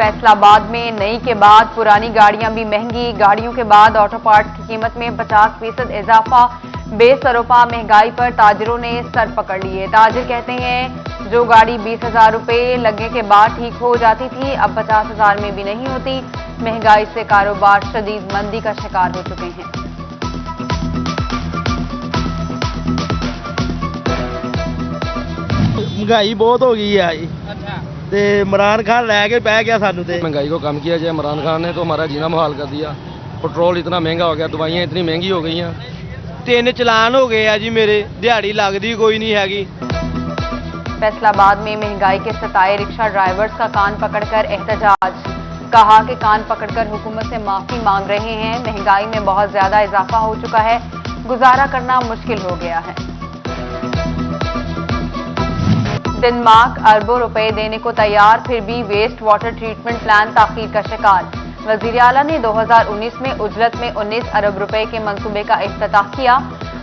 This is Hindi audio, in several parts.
फैसलाबाद में नई के बाद पुरानी गाड़ियां भी महंगी। गाड़ियों के बाद ऑटो पार्ट्स की कीमत में 50% इजाफा। बेसरोपा महंगाई पर ताजरों ने सर पकड़ लिए। ताजिर कहते हैं जो गाड़ी 20,000 रुपये लगने के बाद ठीक हो जाती थी अब 50,000 में भी नहीं होती। महंगाई से कारोबार शदीद मंदी का शिकार हो चुके हैं। महंगाई बहुत हो गई है। ते इमरान खान लैके पै गया सानू। ते महंगाई को कम किया जाए। इमरान खान ने तो हमारा जीना मुहाल कर दिया। पेट्रोल इतना महंगा हो गया, दवाइयाँ इतनी महंगी हो गई हैं। 3 चलान हो गए जी मेरे, दिहाड़ी लगती कोई नहीं हैगी। फैसलाबाद में महंगाई के सताए रिक्शा ड्राइवर्स का कान पकड़कर एहतजाज। कहा कि कान पकड़कर हुकूमत से माफी मांग रहे हैं। महंगाई में बहुत ज्यादा इजाफा हो चुका है, गुजारा करना मुश्किल हो गया है। डेनमार्क अरबों रुपए देने को तैयार, फिर भी वेस्ट वाटर ट्रीटमेंट प्लान ताखीर का शिकार। वजीर आला ने 2019 में उजलत में 19 अरब रुपए के मंसूबे का इफ्तिताह किया।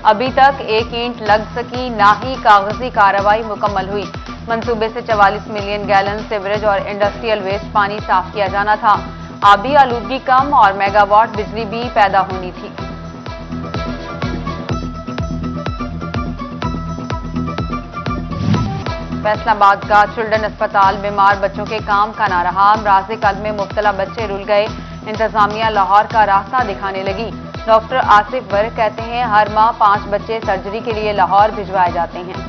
अभी तक 1 ईंट लग सकी, ना ही कागजी कार्रवाई मुकम्मल हुई। मंसूबे से 44 मिलियन गैलन सीवरेज और इंडस्ट्रियल वेस्ट पानी साफ किया जाना था। आबी आलूदगी कम और मेगावाट बिजली भी पैदा होनी थी। फैसलाबाद का चिल्ड्रन अस्पताल बीमार बच्चों के काम का ना रहा। अमराज़े कल्ब में मुब्तला बच्चे रुल गए। इंतजामिया लाहौर का रास्ता दिखाने लगी। डॉक्टर आसिफ वर्क कहते हैं हर माह 5 बच्चे सर्जरी के लिए लाहौर भिजवाए जाते हैं।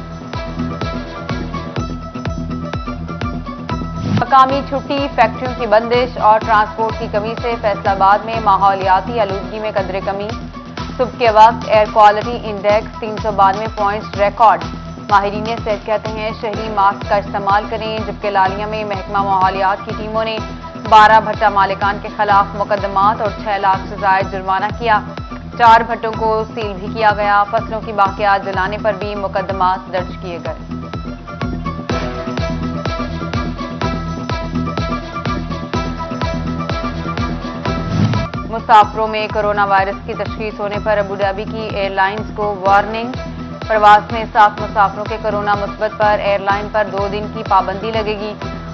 मकामी छुट्टी, फैक्ट्रियों की बंदिश और ट्रांसपोर्ट की कमी से फैसलाबाद में माहौलियाती आलूदगी में कदरे कमी। सुबह के वक्त air quality index 392 points record. माहिरीन सेहत कहते हैं शहरी मास्क का इस्तेमाल करें। जबकि लालिया में महकमा माहौलियात की टीमों ने 12 भट्टा मालिकान के खिलाफ मुकदमात और 6 लाख से जायद जुर्माना किया। 4 भट्टों को सील भी किया गया। फसलों की बाकियात जलाने पर भी मुकदमात दर्ज किए गए। मुसाफिरों में कोरोना वायरस की तशखीस होने पर अबू धाबी की एयरलाइंस को वार्निंग। प्रवास में 7 मुसाफिरों के कोरोना मुस्बत पर एयरलाइन पर 2 दिन की पाबंदी लगेगी।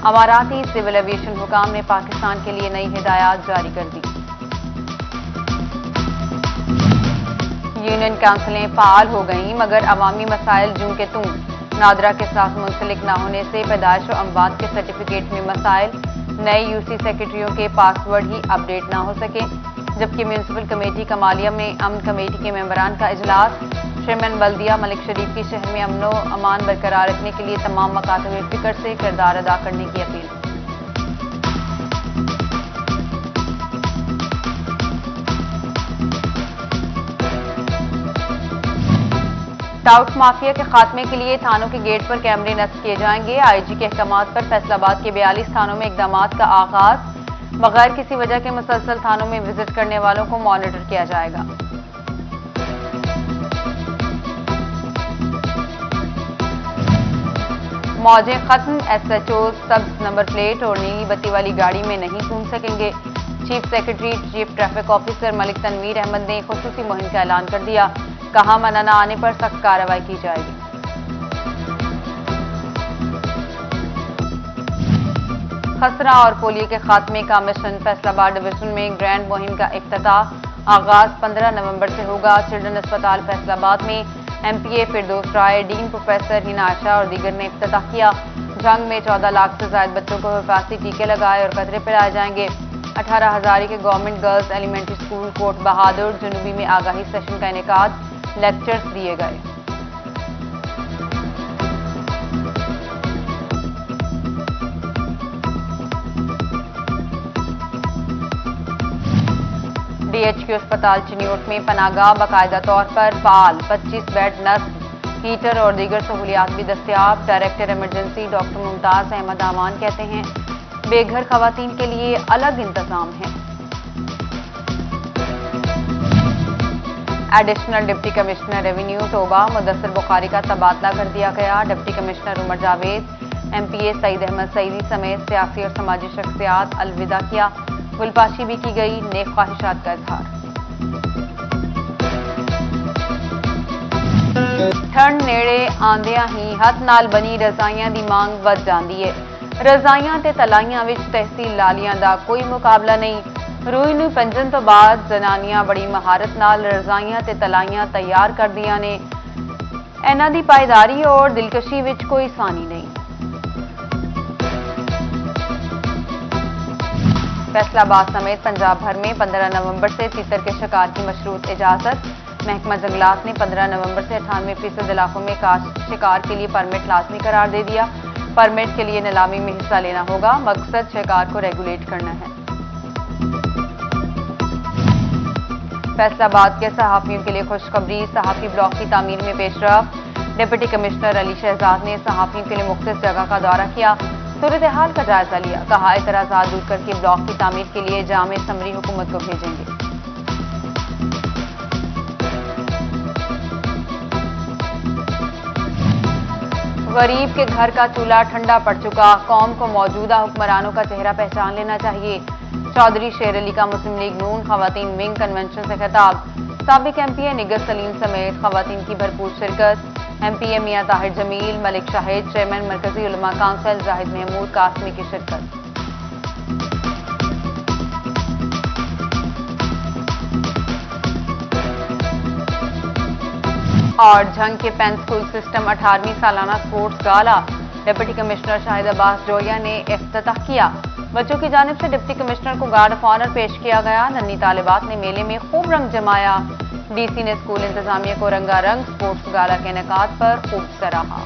अमाराती सिविल एविएशन हुकाम ने पाकिस्तान के लिए नई हिदायत जारी कर दी। यूनियन काउंसिलें फाल हो गईं मगर अवामी मसाइल जूं के तुम। नादरा के साथ मुंसलिक न होने से पैदाइश और अमवात के सर्टिफिकेट में मसाइल। नए यूसी सेक्रेटरियों के पासवर्ड ही अपडेट ना हो सके। जबकि म्यूनसिपल कमेटी कमालिया में अमन कमेटी के मेंबरान का इजलास। चेयरमैन बल्दिया मलिक शरीफ की शहर में अमनो अमान बरकरार रखने के लिए तमाम मकातब फिक्र से किरदार अदा करने की अपील। टाउट माफिया के खात्मे के लिए थानों के गेट पर कैमरे नस्ब किए जाएंगे। आईजी के अहकामात पर फैसलाबाद के 42 थानों में इकदामात का आगाज। बगैर किसी वजह के मुसलसल थानों में विजिट करने वालों को मॉनिटर किया जाएगा। मौजें खत्म, एसएचओ सब्ज नंबर प्लेट और नीली बत्ती वाली गाड़ी में नहीं घूम सकेंगे। Chief secretary chief traffic officer Malik Tanveer Ahmed ने खुसूसी मुहिम का ऐलान कर दिया। कहा मना न आने पर सख्त कार्रवाई की जाएगी। खसरा और पोलियो के खात्मे का मिशन। फैसलाबाद डिवीजन में ग्रैंड मुहिम का इफ्तिताह। आगाज 15 नवंबर से होगा। चिल्ड्रन अस्पताल फैसलाबाद में एमपीए फिरदौस राय, डीन प्रोफेसर हिना आशा और दीगर ने इफ्तिताह किया। जंग में 14 लाख से ज्यादा बच्चों को हिफाजती टीके लगाए और कतरे पिलाए जाएंगे। 18 हजारी के government girls elementary school Kot Bahadur जनूबी में आगाही सेशन का इनेकाद। लेक्चर्स दिए गए। डीएचक्यू अस्पताल चिन्योट में पनागाह बाकायदा तौर पर फाल। 25 बेड नस्ब, हीटर और दीगर सहूलियात भी दस्तियाब। Director emergency doctor Mumtaz Ahmed Aman कहते हैं बेघर खवातीन के लिए अलग इंतजाम है। एडिशनल डिप्टी कमिश्नर रेवेन्यू तोबा मुदस्सिर बुखारी का तबादला कर दिया गया। Deputy commissioner Umar Javed, MPA Saeed Ahmed Saeedi समेत सियासी और समाजी शख्सियात अलविदा किया। गुलपाशी भी की गई। नेक ख्वाहिशात का इजहार। ठंड नेड़े आंदियां ही हथ नाल बनी रजाइयां दी मांग वध जांदी है। ਰਜ਼ਾਈਆਂ ਤੇ ਤਲਾਈਆਂ ਵਿੱਚ ਤਹਿਸੀਲ ਲਾਲੀਆਂ ਦਾ ਕੋਈ ਮੁਕਾਬਲਾ ਨਹੀਂ। ਰੂਈ ਨੂੰ ਪੰਜਣ ਤੋਂ ਬਾਅਦ ਜ਼ਨਾਨੀਆਂ ਬੜੀ ਮਹਾਰਤ ਨਾਲ ਰਜ਼ਾਈਆਂ ਤੇ ਤਲਾਈਆਂ ਤਿਆਰ ਕਰਦੀਆਂ ਨੇ। ਇਹਨਾਂ ਦੀ ਪਾਇਦਾਰੀ ਔਰ ਦਿਲਕਸ਼ੀ ਵਿੱਚ ਕੋਈ ਸਾਨੀ नहीं। फैसलाबाद समेत पंजाब भर में 15 नवंबर से तीतर के शिकार की मशरूत इजाजत। महकमा जंगलात ने 15 नवंबर से 98% इलाकों में शिकार के लिए परमिट लाजमी करार दे दिया। परमिट के लिए नीलामी में हिस्सा लेना होगा। मकसद शिकार को रेगुलेट करना है। फैसलाबाद के सहाफियों के लिए खुशखबरी। सहाफी ब्लॉक की तामीर में पेशरफ। डिप्टी कमिश्नर अली शहजाद ने सहाफियों के लिए मुख्तलिफ जगह का दौरा किया, सूरत हाल का जायजा लिया। कहा एतराजात दूर करके ब्लॉक की तामीर के लिए जामे समरी हुकूमत को भेजेंगे। गरीब के घर का चूल्हा ठंडा पड़ चुका। कौम को मौजूदा हुक्मरानों का चेहरा पहचान लेना चाहिए। चौधरी शेर अली का मुस्लिम लीग नून खवातीन विंग कन्वेंशन से खिताब। साबिक एमपीए निगर सलीम समेत खवातीन की भरपूर शिरकत। एमपीए मियां ताहिर जमील, मलिक शाहिद, चेयरमैन मरकजी उलमा काउंसिल जाहिद महमूद कासमी की शिरकत। और झंग के पेन स्कूल सिस्टम 18वीं सालाना स्पोर्ट्स गाला। डिप्टी कमिश्नर शाहिद अब्बास जोया ने इफ्तिताह किया। बच्चों की जानिब से डिप्टी कमिश्नर को गार्ड ऑफ ऑनर पेश किया गया। नन्ही तालिबात ने मेले में खूब रंग जमाया। डीसी ने स्कूल इंतजामिया को रंगारंग स्पोर्ट्स गाला के इनेकाद पर खूब सराहा।